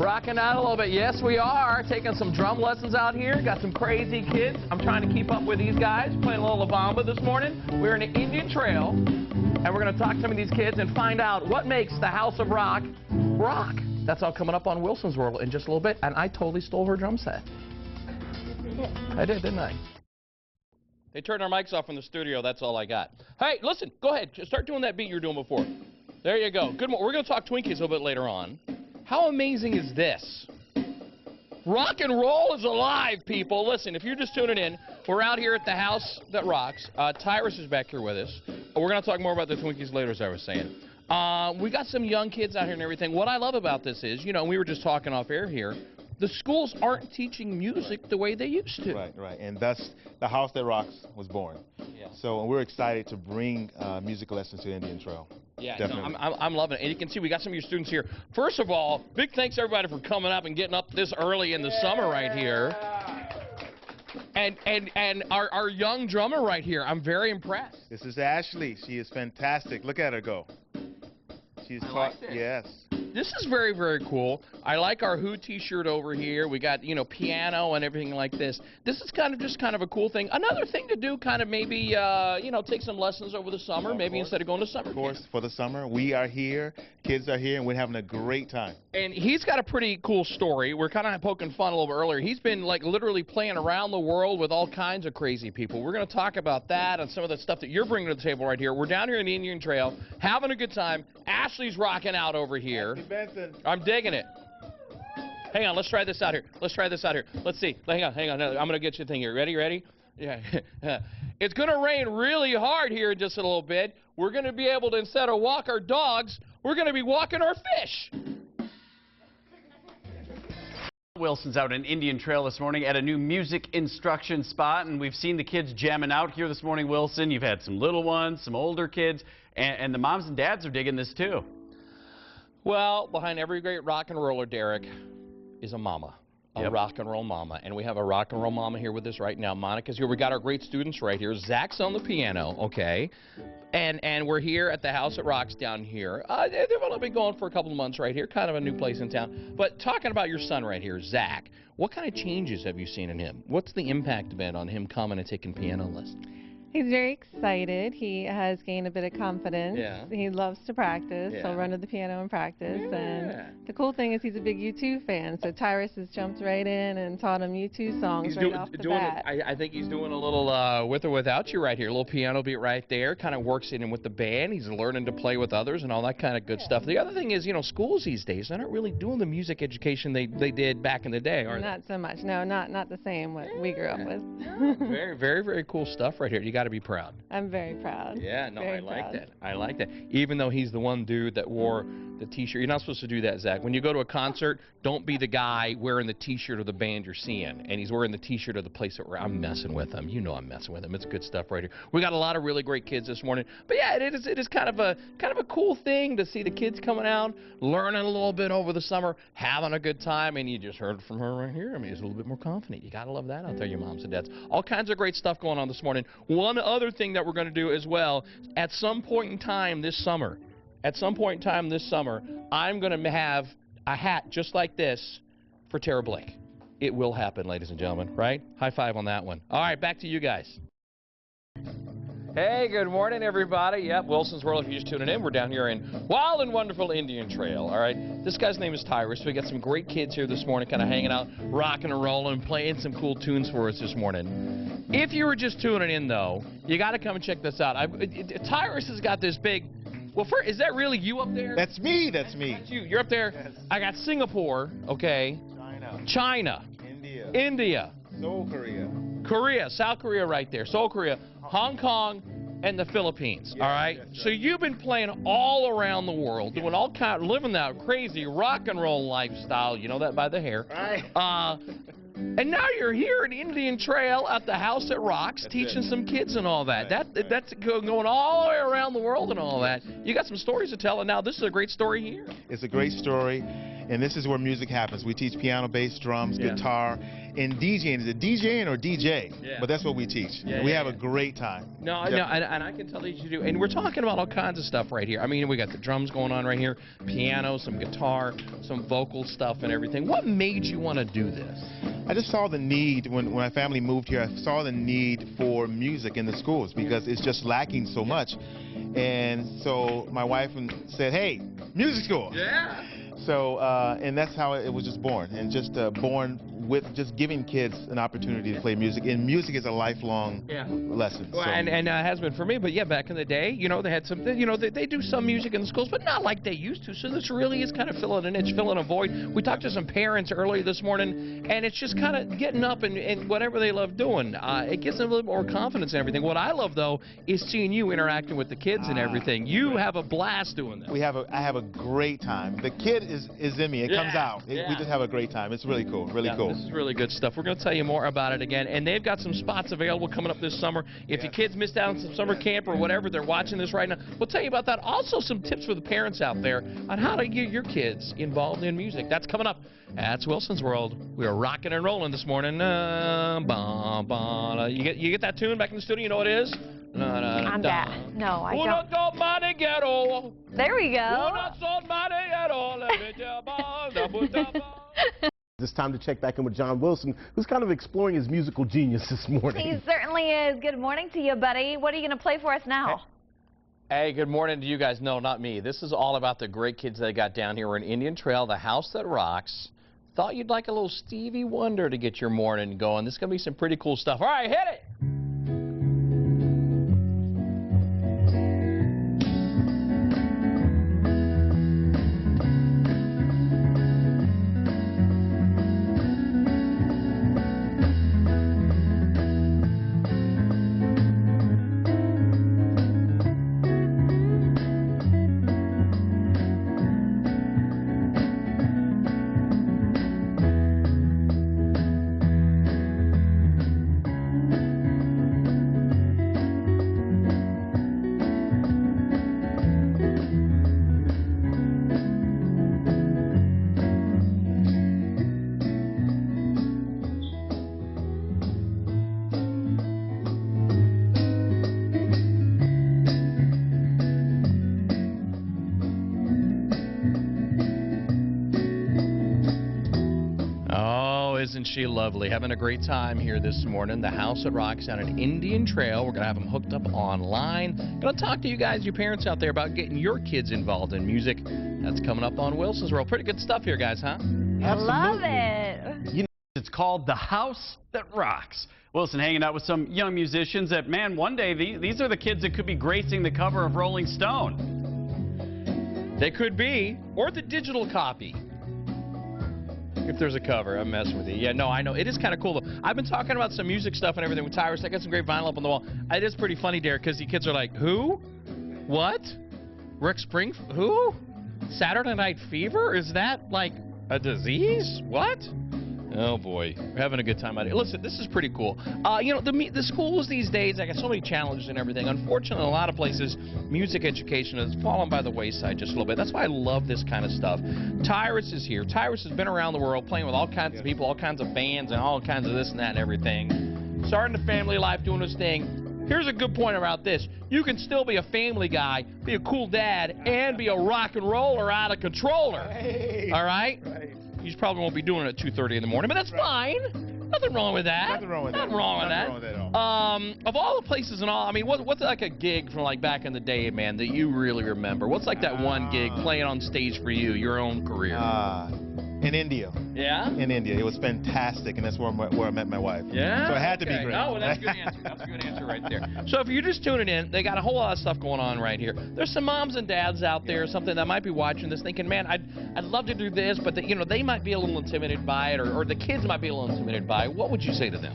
Rocking out a little bit. Yes, we are. Taking some drum lessons out here. Got some crazy kids. I'm trying to keep up with these guys. Playing a little La Bamba this morning. We're in the Indian Trail, and we're going to talk to some of these kids and find out what makes the House of Rock rock. That's all coming up on Wilson's World in just a little bit, and I totally stole her drum set. I did, didn't I? They turned our mics off in the studio. That's all I got. Hey, listen, go ahead. Start doing that beat you were doing before. There you go. Good morning. We're going to talk Twinkies a little bit later on. How amazing is this? Rock and roll is alive, people. Listen, if you're just tuning in, we're out here at the House That Rocks. Tyris is back here with us. We're going to talk more about the Twinkies later, as I was saying. We got some young kids out here and everything. What I love about this is, you know, we were just talking off air here, the schools aren't teaching music the way they used to. Right. And thus, the House That Rocks was born. Yeah. So we're excited to bring music lessons to Indian Trail. Yeah, no, I'm loving it. And you can see we got some of your students here. First of all, big thanks to everybody for coming up and getting up this early in the summer right here. And our young drummer right here, I'm very impressed. This is Ashley. She is fantastic. Look at her go. She's taught. Yes. This is very, very cool. I like our Who t-shirt over here. We got, you know, piano and everything like this. This is just kind of a cool thing. Another thing to do, kind of maybe, you know, take some lessons over the summer, maybe instead of going to summer. Of course, for the summer, we are here, kids are here, and we're having a great time. And he's got a pretty cool story. We're kind of poking fun a little bit earlier. He's been, like, literally playing around the world with all kinds of crazy people. We're going to talk about that and some of the stuff that you're bringing to the table right here. We're down here in the Indian Trail, having a good time. Ashley's rocking out over here. I'm digging it. Hang on, let's try this out here. Let's see. Hang on. I'm going to get you a thing here. Ready? Yeah. It's going to rain really hard here in just a little bit. We're going to be able to, instead of walk our dogs, we're going to be walking our fish. Wilson's out in Indian Trail this morning at a new music instruction spot, and we've seen the kids jamming out here this morning, Wilson. You've had some little ones, some older kids, and the moms and dads are digging this too. Well, behind every great rock and roller, Derek, is a mama. A rock and roll mama. And we have a rock and roll mama here with us right now. Monica's here. We got our great students right here. Zach's on the piano, okay? And we're here at the House That Rocks down here. They've only been going for a couple of months right here, kind of a new place in town. But talking about your son right here, Zach, what kind of changes have you seen in him? What's the impact been on him coming and taking piano lessons? He's very excited. He has gained a bit of confidence. Yeah. He loves to practice. Yeah. He'll run to the piano and practice. Yeah. And the cool thing is he's a big U2 fan. So Tyris has jumped right in and taught him U2 songs off the bat. I think he's doing a little with or without you right here. A little piano beat right there. Kind of works in with the band. He's learning to play with others and all that kind of good stuff. The other thing is, you know, schools these days, they're not really doing the music education they did back in the day, are they? Not so much. No, not the same what we grew up with. Very, very, very cool stuff right here. You got to be proud. I'm very proud. Yeah, no, very I like proud. that. I like that. Even though he's the one dude that wore the t-shirt. You're not supposed to do that, Zach. When you go to a concert, don't be the guy wearing the t-shirt of the band you're seeing. And he's wearing the t-shirt of the place that I'm messing with him. You know I'm messing with him. It's good stuff right here. We got a lot of really great kids this morning. But yeah, it is kind of a cool thing to see the kids coming out, learning a little bit over the summer, having a good time. And you just heard from her right here. I mean, he's a little bit more confident. You got to love that out there, your moms and dads. All kinds of great stuff going on this morning. One other thing that we're going to do as well, at some point in time this summer, I'm going to have a hat just like this for Tara Blake. It will happen, ladies and gentlemen, right? High five on that one. All right, back to you guys. Hey, good morning, everybody. Yep, Wilson's World, if you're just tuning in, we're down here in wild and wonderful Indian Trail, all right? This guy's name is Tyris. We got some great kids here this morning, kind of hanging out, rocking and rolling, playing some cool tunes for us this morning. If you were just tuning in, though, you got to come and check this out. Tyris has got this big... Well, first, is that really you up there? That's me. That's me. That's you. You're up there. Yes. I got Singapore, okay? China. India. Seoul, Korea. Korea, South Korea right there. Seoul, Korea. Hong Kong, and the Philippines, all right? Yes, so you've been playing all around the world, doing all kind, living that crazy rock and roll lifestyle. You know that by the hair. Right. And now you're here at Indian Trail at the House That Rocks, teaching some kids and all that. Right. That's going all the way around the world and all that. You got some stories to tell, and now this is a great story here. It's a great story, And this is where music happens. We teach piano, bass, drums, guitar, and DJing. Is it DJing or DJ? But that's what we teach. We have a great time. No, and I can tell you do. And we're talking about all kinds of stuff right here. I mean, we got the drums going on right here, piano, some guitar, some vocal stuff and everything. What made you want to do this? I just saw the need, when my family moved here, I saw the need for music in the schools because it's just lacking so much. And so my wife said, hey, music school. Yeah. So, and that's how it was just born, and just born with just giving kids an opportunity to play music. And music is a lifelong lesson. Well, and it has been for me, but yeah, back in the day, you know, they had some, you know, they do some music in the schools, but not like they used to. So this really is kind of filling a niche, filling a void. We talked to some parents earlier this morning, and it's just kind of getting up and whatever they love doing. It gives them a little more confidence and everything. What I love, though, is seeing you interacting with the kids and everything. You have a blast doing this. I have a great time. The kid is in me. It comes out. We just have a great time. It's really cool. Really cool. This is really good stuff. We're going to tell you more about it again. And they've got some spots available coming up this summer. If your kids missed out on some summer camp or whatever, they're watching this right now. We'll tell you about that. Also, some tips for the parents out there on how to get your kids involved in music. That's coming up. That's Wilson's World. We are rocking and rolling this morning. You get that tune back in the studio? You know what it is? I'm back. No, I don't. There we go. It's time to check back in with John Wilson, who's kind of exploring his musical genius this morning. He certainly is. Good morning to you, buddy. What are you going to play for us now? Hey, good morning to you guys. No, not me. This is all about the great kids they got down here. We're in Indian Trail, the house that rocks. Thought you'd like a little Stevie Wonder to get your morning going. This is going to be some pretty cool stuff. All right, hit it. Isn't she lovely? Having a great time here this morning. The house that rocks down an Indian Trail. We're going to have them hooked up online. Going to talk to you guys, you parents out there, about getting your kids involved in music. That's coming up on Wilson's World. Pretty good stuff here, guys, huh? I love it. You know, it's called The House That Rocks. Wilson hanging out with some young musicians that, man, one day these are the kids that could be gracing the cover of Rolling Stone. They could be, or the digital copy. If there's a cover, I'm messing with you. Yeah, no, I know. It is kind of cool, though. I've been talking about some music stuff and everything with Tyris. I got some great vinyl up on the wall. It is pretty funny, Derek, because the kids are like, who? What? Rick Spring? Who? Saturday Night Fever? Is that, like, a disease? What? Oh, boy. We're having a good time out here. Listen, this is pretty cool. You know, the schools these days, I got so many challenges and everything. Unfortunately, in a lot of places, music education has fallen by the wayside just a little bit. That's why I love this kind of stuff. Tyris is here. Tyris has been around the world playing with all kinds of people, all kinds of bands, and all kinds of this and that and everything. Starting the family life, doing his thing. Here's a good point about this. You can still be a family guy, be a cool dad, and be a rock and roller out of controller. Right. All right? Right. You probably won't be doing it at 2:30 in the morning, but that's fine. Nothing wrong with that. Nothing wrong with that. Nothing wrong with that. At all. Of all the places and all, I mean, what's like a gig from like back in the day, man, that you really remember? What's like that one gig playing on stage for you, your own career? In India. Yeah? In India. It was fantastic, and that's where I met my wife. Yeah? So it had to be great. Oh, well, that's a good answer. That's a good answer right there. So if you're just tuning in, they got a whole lot of stuff going on right here. There's some moms and dads out there, something that might be watching this thinking, man, I'd love to do this, but you know, they might be a little intimidated by it, or the kids might be a little intimidated by it. What would you say to them?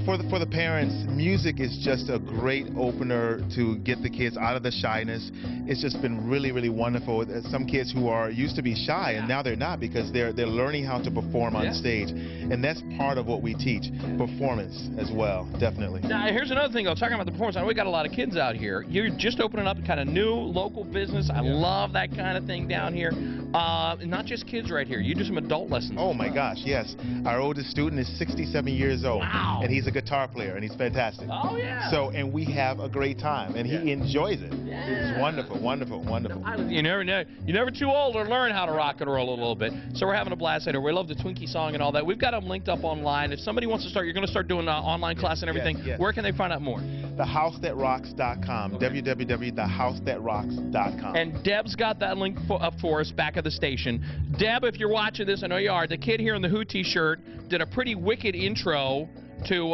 For the parents, music is just a great opener to get the kids out of the shyness. It's just been really, really wonderful. Some kids who are used to be shy and now they're not because they're learning how to perform on stage, and that's part of what we teach, performance as well, definitely. Now here's another thing. Talking about the performance, I know we got a lot of kids out here. You're just opening up kind of new local business. I love that kind of thing down here. Not just kids right here. You do some adult lessons. Oh my gosh, yes. Our oldest student is 67 years old. Wow. And he's a guitar player, and he's fantastic. Oh, yeah. So, and we have a great time, and he enjoys it. Yeah. It's wonderful, wonderful, wonderful. You never know. You're never too old to learn how to rock and roll a little bit. So we're having a blast later. We love the Twinkie song and all that. We've got them linked up online. If somebody wants to start, you're going to start doing online class and everything. Yes. Where can they find out more? TheHouseThatRocks.com. www.TheHouseThatRocks.com. And Deb's got that link up for us back at the station. Deb, if you're watching this, I know you are. The kid here in the Who t-shirt did a pretty wicked intro to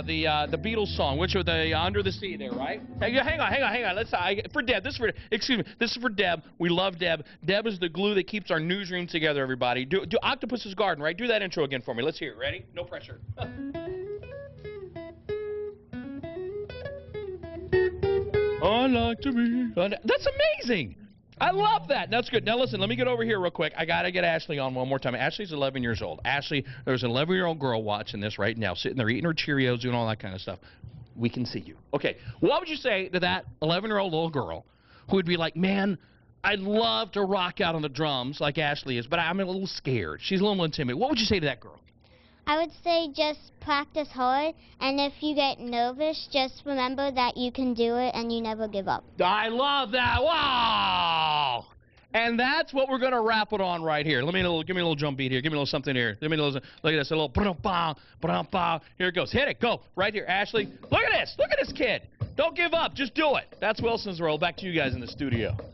the Beatles song, which are the Under the Sea there, right? Hey, hang on. Let's for Deb. This is for Deb. We love Deb. Deb is the glue that keeps our newsroom together. Everybody, do Octopus's Garden, right? Do that intro again for me. Let's hear it. Ready? No pressure. I like to be. That's amazing. I love that. That's good. Now listen, let me get over here real quick. I got to get Ashley on one more time. Ashley's 11 years old. Ashley, there's an 11-year-old girl watching this right now, sitting there eating her Cheerios, doing all that kind of stuff. We can see you. Okay, what would you say to that 11-year-old little girl who would be like, man, I'd love to rock out on the drums like Ashley is, but I'm a little scared. She's a little intimidated. What would you say to that girl? I would say just practice hard, and if you get nervous, just remember that you can do it and you never give up. I love that. Wow! And that's what we're going to wrap it on right here. Give me a little jump beat here. Give me a little something here. Give me a little, look at this, a little ba-dum-ba. Here it goes. Hit it. Go. Right here. Ashley, look at this. Look at this kid. Don't give up. Just do it. That's Wilson's role. Back to you guys in the studio.